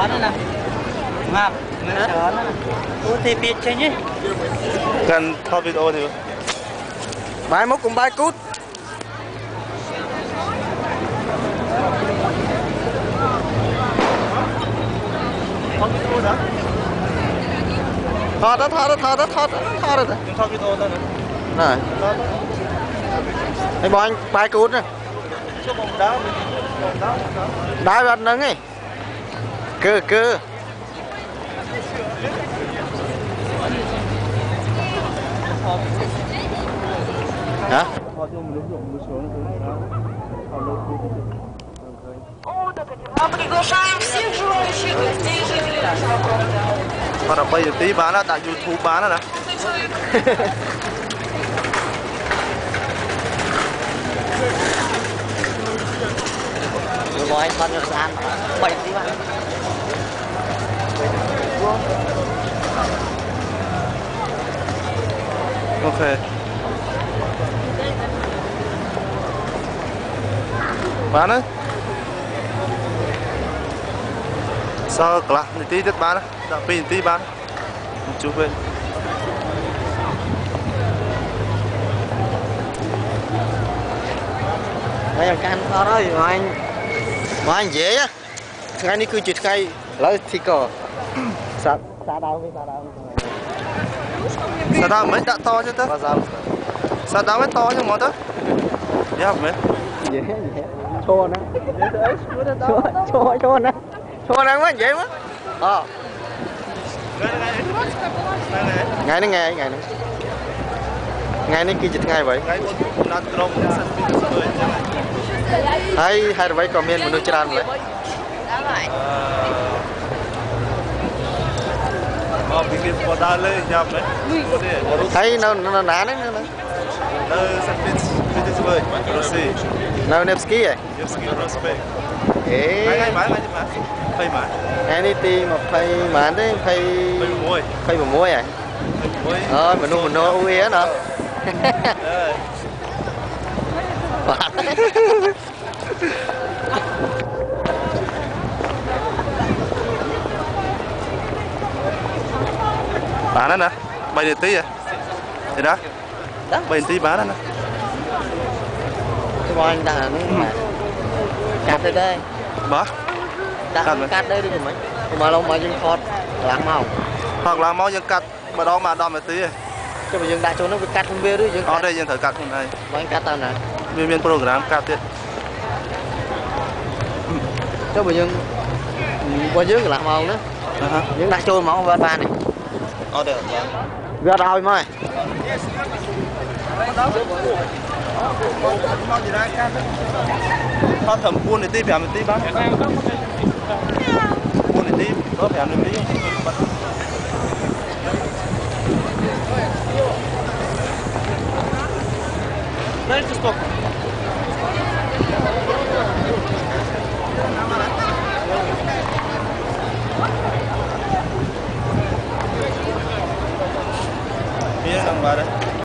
nữa nè ngap sớ nữa ủa thì biệt chơi nhỉ gần thao video thì bài mốc cùng bài cút thọ đó rồi thao video đó nữa này anh bỏ anh bài cút nè đá vật nâng ấy cơ hả Приглашаем всех желающих гостей жителей нашего города. mà bây giờ tí bán á, tại YouTube bán á nè. rồi anh phân được ăn bảy tí bạn Ok. Bán á. Sao cả tí tiếp bán á, đã pin tí bán. Chú quên. Bây giờ can to đó mà anh dễ á cái này cứ chịt cây lấy thì có sao đâu mấy đã to chứ tớ. Sao đâu mới to chứ mà tớ. Dạ mấy. dễ chua nó chua nó quá dễ quá ngày nó kia chịt ngày vậy hay rồi vậy comment mình nuôi tràn vậy bikin modal nyam thấy nó ná đấy nó sandwich vơi Rossi nó Nevsky à Nevsky Prospect ế phây mà ngày này thì mà phây mà đấy phây một muối à mình nuôi ui á nè bán đó nè 7 tí à thì đó 7 tí bán đó nè cái bọn anh đã cắt đây đây bả cắt đây đi mấy mà lâu mà dân phọt làm màu hoặc là mau dân cắt mà đó mà đo 1 tí cho bây giờ đại cho nó bị cắt không biết đấy ở đây dân thử cắt hôm nay bọn anh cắt tao nè viên program cắtទៀត cho bây giờ qua dưới làm màu nữa những đại cho màu ba này được gật rồi mày họ thầm buôn để tí phải một tí bán buôn để tí đó phải một tí đây là